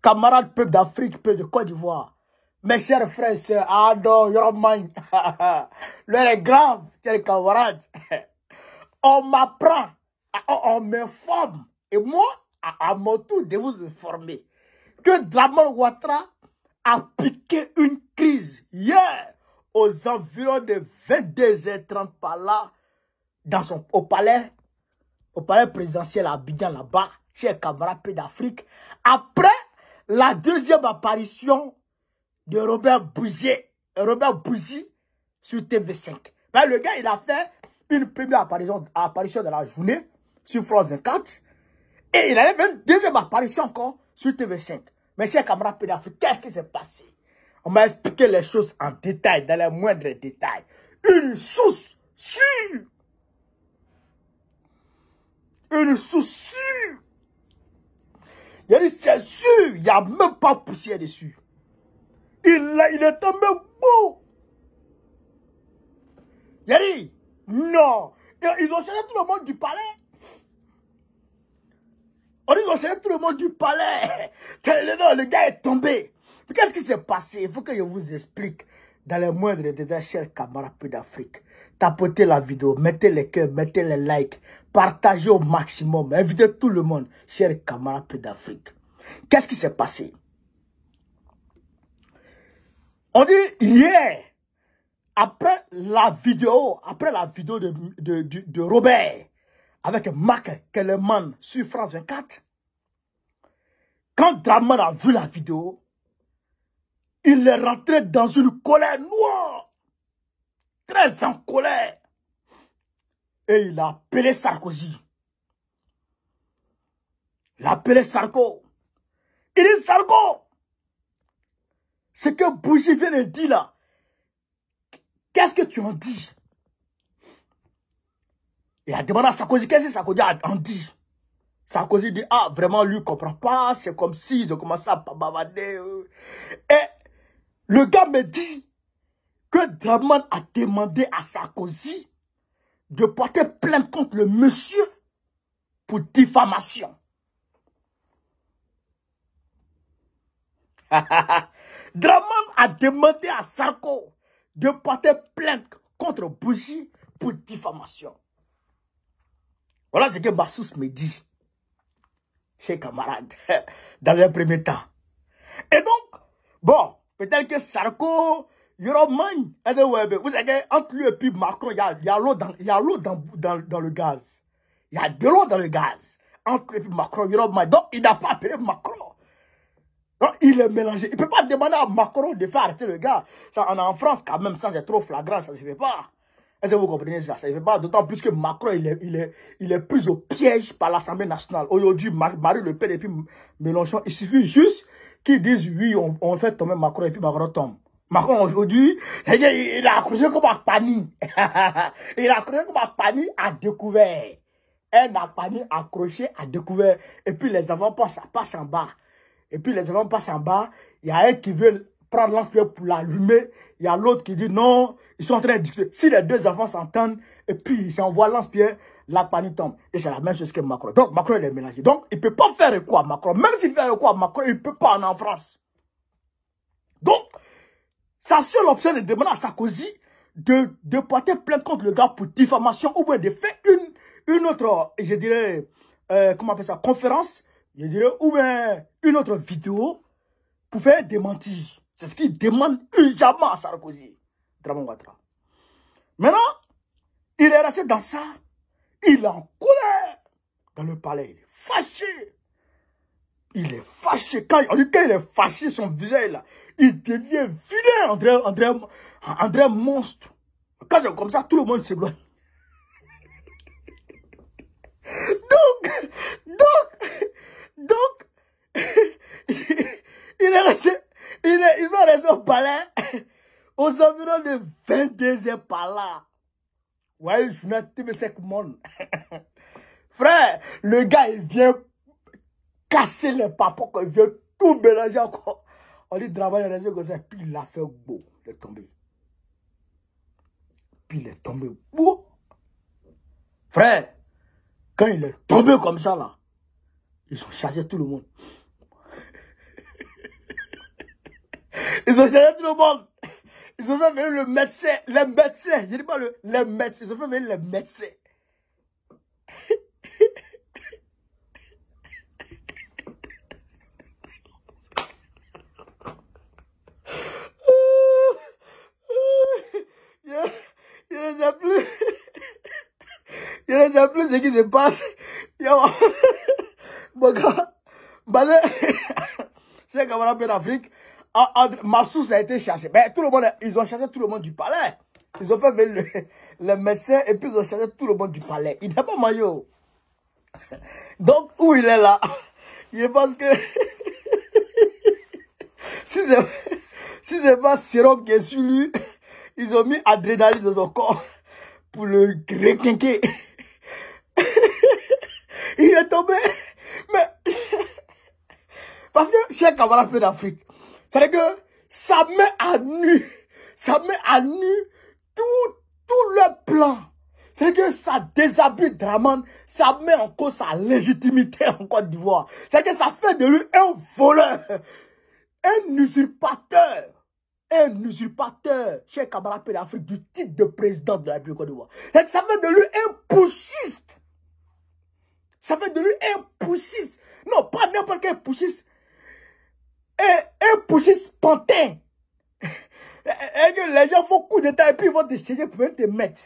camarades peuple d'Afrique, peuple de Côte d'Ivoire, mes chers frères et sœurs, Ado, Yoromani, l'heure est grave, chers camarades. On m'apprend, on m'informe, et moi, à mon tour de vous informer, que Dramane Ouattara a piqué une crise hier aux environs de 22h30 par là, au palais présidentiel à Abidjan là-bas, chez camarades Pays d'Afrique, après la deuxième apparition de Robert Bougie sur TV5. Ben, le gars, il a fait une première apparition de la journée sur France 24 et il a fait une deuxième apparition encore sur TV5. Mais chers camarades Pays d'Afrique, qu'est-ce qui s'est passé? On m'a expliqué les choses en détail, dans les moindres détails. Une source sûre. Une source sûre. Il a dit, c'est sûr, il n'y a même pas poussière dessus. Il est tombé beau. Il a dit, non. Ils ont cherché tout le monde du palais. On dit, ils ont cherché tout le monde du palais. Le gars est tombé. Mais qu'est-ce qui s'est passé? Il faut que je vous explique dans les moindres détails, chers camarades Pays d'Afrique. Tapotez la vidéo, mettez les cœurs, mettez les likes, partagez au maximum, invitez tout le monde, chers camarades Pays d'Afrique. Qu'est-ce qui s'est passé? On dit hier, après la vidéo de Robert avec Marc Kellerman sur France 24, quand Dramane a vu la vidéo, il est rentré dans une colère noire, très en colère, et il a appelé Sarkozy. Il a appelé Sarko. Il dit, Sarko, ce que Bougie vient de dire là, qu'est-ce que tu en dis? Il a demandé à Sarkozy, qu'est-ce que Sarkozy en dit? Sarkozy dit, ah, vraiment, lui, il ne comprend pas, c'est comme si ils ont commencé à bavarder. Et le gars me dit que Dramane a demandé à Sarkozy de porter plainte contre le monsieur pour diffamation. Dramane a demandé à Sarko de porter plainte contre Bougie pour diffamation. Voilà ce que Bassous me dit, chers camarades, dans un premier temps. Et donc, bon, peut-être que Sarko, Yoromani, vous savez, entre lui et puis Macron, il y a l'eau dans le gaz. Il y a de l'eau dans le gaz. Entre lui et puis Macron, Yoromani. Donc, il n'a pas appelé Macron. Donc, il est mélangé. Il ne peut pas demander à Macron de faire arrêter le gars. Ça, on est en France quand même, ça c'est trop flagrant, ça ne se fait pas. Est-ce que vous comprenez ça? Ça ne se fait pas. D'autant plus que Macron, il est pris au piège par l'Assemblée nationale. Aujourd'hui, Marie Le Pen et puis Mélenchon, il suffit juste qu'ils disent oui, on fait tomber Macron et puis Macron tombe. Macron aujourd'hui, il a accroché comme un panier. Il a accroché comme un panier à découvert. Un panier accroché à découvert. Et puis les enfants passent en bas. Et puis les enfants passent en bas. Il y a un qui veut prendre lance-pierre pour l'allumer. Il y a l'autre qui dit non. Ils sont en train de discuter. Si les deux enfants s'entendent, et puis ils s'envoient lance-pierre, la panique tombe. Et c'est la même chose que Macron. Donc Macron, il est mélangé. Donc il ne peut pas faire quoi Macron. Même s'il fait quoi Macron, il ne peut pas en France. Donc, sa seule option est de demander à Sarkozy de porter plainte contre le gars pour diffamation ou bien de faire une autre, je dirais, comment on appelle ça, conférence, je dirais, ou bien une autre vidéo pour faire démentir. C'est ce qu'il demande urgemment à Sarkozy, Dramane Ouattara. Maintenant, il est resté dans ça. Il est en colère dans le palais. Il est fâché. Il est fâché. Quand il est fâché, son visage là, il devient vilain, André monstre. Quand c'est comme ça, tout le monde s'éloigne. Donc, ils sont restés au palais aux environs de 22h par là. Ouais, je venais de ce monde. Frère, le gars, il vient casser les papas, il vient tout mélanger encore. On dit Dramane est resté comme ça, puis il a fait beau, il est tombé. Puis il est tombé beau. Frère, quand il est tombé comme ça là, ils ont chassé tout le monde. Ils ont changé tout le monde. Ils ont fait venir le médecin, les médecins. Je dis pas les médecins, ils ont fait venir les médecins. Je ne sais plus. Je ne sais plus ce qui se passe. Mon gars, c'est un camarade d'Afrique. Massous a été chassé. Mais tout le monde, ils ont chassé tout le monde du palais. Ils ont fait venir le médecin et puis ils ont chassé tout le monde du palais. Il n'a pas maillot. Donc, où il est là? Je pense que si c'est pas sérum qui est sur lui, ils ont mis adrénaline dans son corps pour le requinquer. Il est tombé. Mais parce que chez camarade d'Afrique, c'est-à-dire que ça met à nu tout le plan. C'est-à-dire que ça déshabille Dramane, ça met en cause sa légitimité en Côte d'Ivoire. C'est-à-dire que ça fait de lui un voleur, un usurpateur, chez camarade d'Afrique, du titre de président de la République Côte d'Ivoire. C'est-à-dire que ça fait de lui un putschiste. Ça fait de lui un putschiste. Non, pas n'importe quel putschiste. Un putschiste pantin. Et que les gens font coup d'état et puis ils vont te chercher pour te mettre.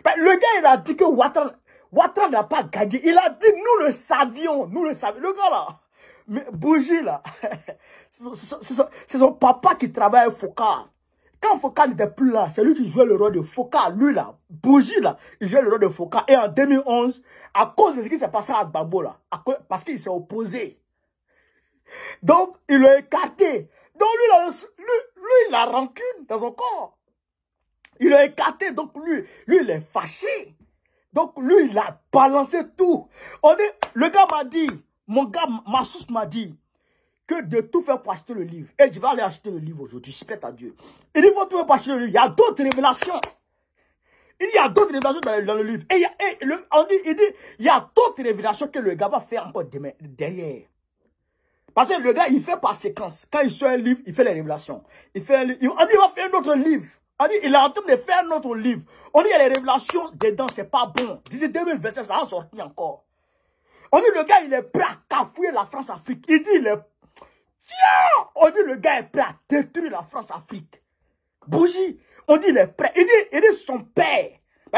Mais le gars, il a dit que Ouattara n'a pas gagné. Il a dit, nous le savions. Le gars là, mais Bougie là, c'est son papa qui travaille à Foucault. Quand Foucault n'était plus là, c'est lui qui jouait le rôle de Foucault. Lui là, Bougie là, il jouait le rôle de Foucault. Et en 2011, à cause de ce qui s'est passé à Gbagbo là, parce qu'il s'est opposé. Donc, il l'a écarté. Donc, lui, il a rancune dans son corps. Il l'a écarté. Donc, lui, il est fâché. Donc, lui, il a balancé tout. Le gars m'a dit, mon gars, Massous m'a dit, que de tout faire pour acheter le livre. Et je vais aller acheter le livre aujourd'hui, je plaît à Dieu. Il dit, il faut tout faire pour acheter le livre. Il y a d'autres révélations. Il y a d'autres révélations dans le livre. Et il dit, il y a d'autres révélations que le gars va faire encore derrière. Parce que le gars, il fait par séquence. Quand il sort un livre, il fait les révélations. On dit, il va faire un autre livre. On dit, il est en train de faire un autre livre. On dit, il y a les révélations dedans, c'est pas bon. D'ici 2027, ça va sortir encore. On dit, le gars, il est prêt à cafouiller la France-Afrique. Il dit, tiens! On dit, le gars est prêt à détruire la France-Afrique. Bougie. On dit, il est prêt. Il dit son père.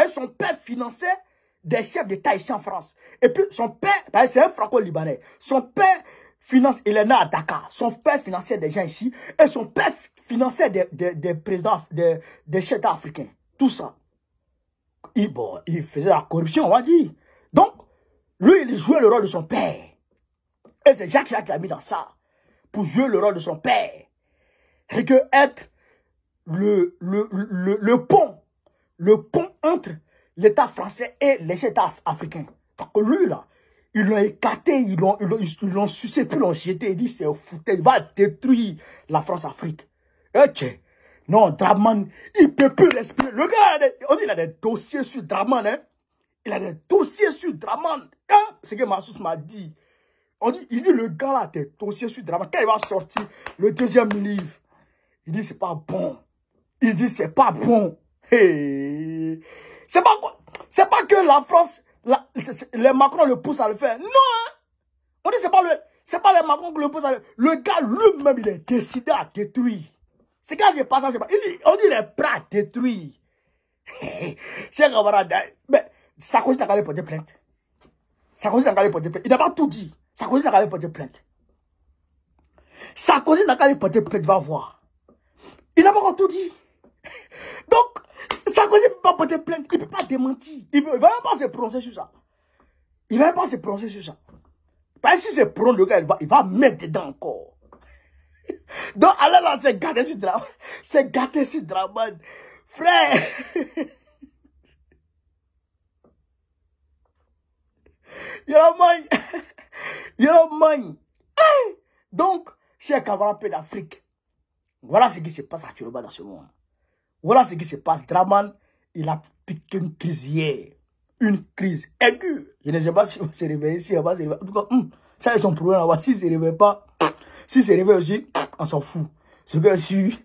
Son père finançait des chefs d'État ici en France. Et puis, son père, c'est un franco-libanais. Son père finance, il est né à Dakar. Son père finançait des gens ici. Et son père finançait des présidents, des chefs africains. Tout ça. Il faisait la corruption, on va dire. Donc, lui, il jouait le rôle de son père. Et c'est Jacques Chirac qui l'a mis dans ça. Pour jouer le rôle de son père. Et que être le pont entre l'État français et les États africains. Donc lui, là, ils l'ont écarté, ils l'ont sucé, puis l'ont jeté. Il dit, c'est foutu, il va détruire la France-Afrique. Ok. Non, Dramane, il ne peut plus respirer. Le gars, on dit, il a des dossiers sur Dramane, hein. Il a des dossiers sur Dramane. Hein? C'est ce que Massous m'a dit. Il dit, le gars là, a des dossiers sur Dramane. Quand il va sortir le deuxième livre, il dit, c'est pas bon. Il dit, c'est pas bon. Hey. C'est pas que la France, les Macron le poussent à le faire. Non, hein? On dit, c'est pas les Macron qui le poussent à le faire. Le gars lui-même, il est décidé à détruire. C'est quand c'est pas ça, c'est pas. On dit, il est prêt à détruire. Cher camarade, mais Sarkozy n'a qu'à aller porter plainte. Sarkozy n'a qu'à aller porter plainte. Il n'a pas tout dit. Sarkozy n'a qu'à aller porter plainte. Sarkozy n'a qu'à aller porter plainte, va voir. Il n'a pas encore tout dit. Donc, Sarkozy ne peut pas porter plainte, il ne peut pas démentir. Il ne va même pas se prononcer sur ça. Il ne va même pas se prononcer sur ça. Parce que si c'est prompt, le gars, il va mettre dedans encore. Donc, alors là, c'est gâté sur Dramane. C'est gâté sur Dramane. Frère. Yoromagne. Donc, chers camarades d'Afrique, voilà ce qui se passe actuellement dans ce monde. Voilà ce qui se passe. Dramane, il a piqué une crise hier. Une crise aiguë. Je ne sais pas si on se réveille ici. En tout cas, ça c'est son problème. S'il ne se réveille pas, s'il se réveille aussi, on s'en fout. Ce que je suis,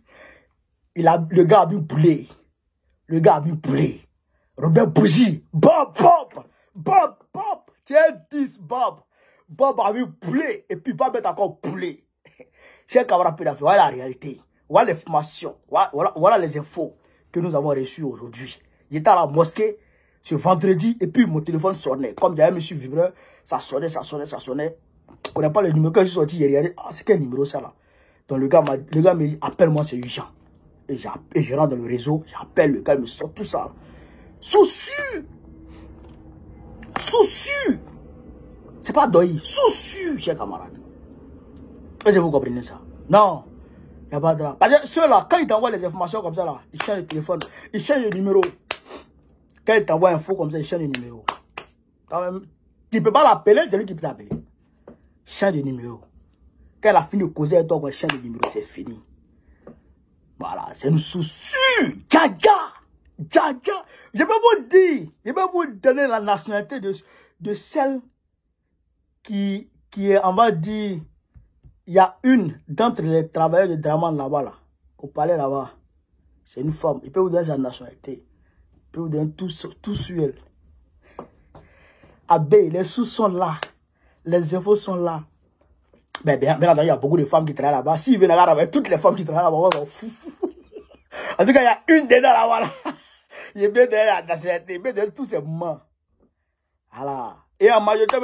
le gars a vu poulet. Le gars a vu poulet. Robert Bougie. Bob. Tiens, 10 Bob. Bob a vu poulet. Et puis Bob est encore poulet. Chers camarades pédophiles, voilà la réalité. Voilà l'information. Voilà les infos que nous avons reçues aujourd'hui. J'étais à la mosquée ce vendredi et puis mon téléphone sonnait. Comme j'avais mis sur vibreur, ça sonnait. Je ne connais pas le numéro. Quand je suis sorti, j'ai regardé. Ah, c'est quel numéro ça là? Donc le gars me dit, appelle-moi, c'est urgent. Et je rentre dans le réseau, j'appelle le gars, il me sort tout ça. Soucieux. C'est pas deuil. Soucieux, chers camarades. Est-ce que vous comprenez ça? Non. Il n'y a pas de là. Parce que ceux-là, quand ils t'envoient les informations comme ça, là, ils changent le téléphone. Ils changent le numéro. Quand ils t'envoient info comme ça, ils changent le numéro. Tu ne peux pas l'appeler, c'est lui qui peut t'appeler. Change de numéro. Quand elle a fini de causer avec toi, on change de numéro, c'est fini. Voilà, c'est une souci. Dja. Je peux vous donner la nationalité de celle qui est, on va dire, il y a une d'entre les travailleurs de Draman là-bas, là, au palais là-bas. C'est une femme. Il peut vous donner sa nationalité. Il peut vous donner tout sur elle. Abbé, les sous sont là. Les infos sont là. Mais bien entendu, il y a beaucoup de femmes qui travaillent là-bas. S'ils viennent là-bas, toutes les femmes qui travaillent là-bas, on va fou. En tout cas, il y a une dedans là-bas. Là. Il est bien derrière la nationalité. Bien derrière tous ces moments. Voilà. Et en majorité,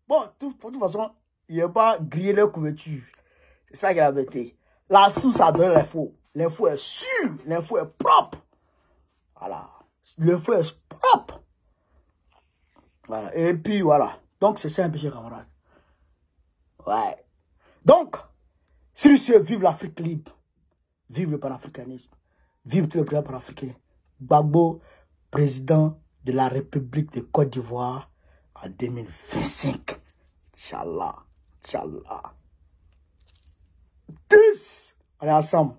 bon, de toute façon, il n'y a pas grillé leur couverture. C'est ça qui est la vérité. La source a donné l'info. L'info est sûre. L'info est propre. Voilà. L'info est propre. Voilà. Et puis, voilà. Donc, c'est ça un peu, chers camarades. Ouais. Donc, si ce, vive l'Afrique libre. Vive le panafricanisme. Vive tous les présidents panafricains. Gbagbo, président de la République de Côte d'Ivoire en 2025. Inch'Allah. Tous, on est ensemble.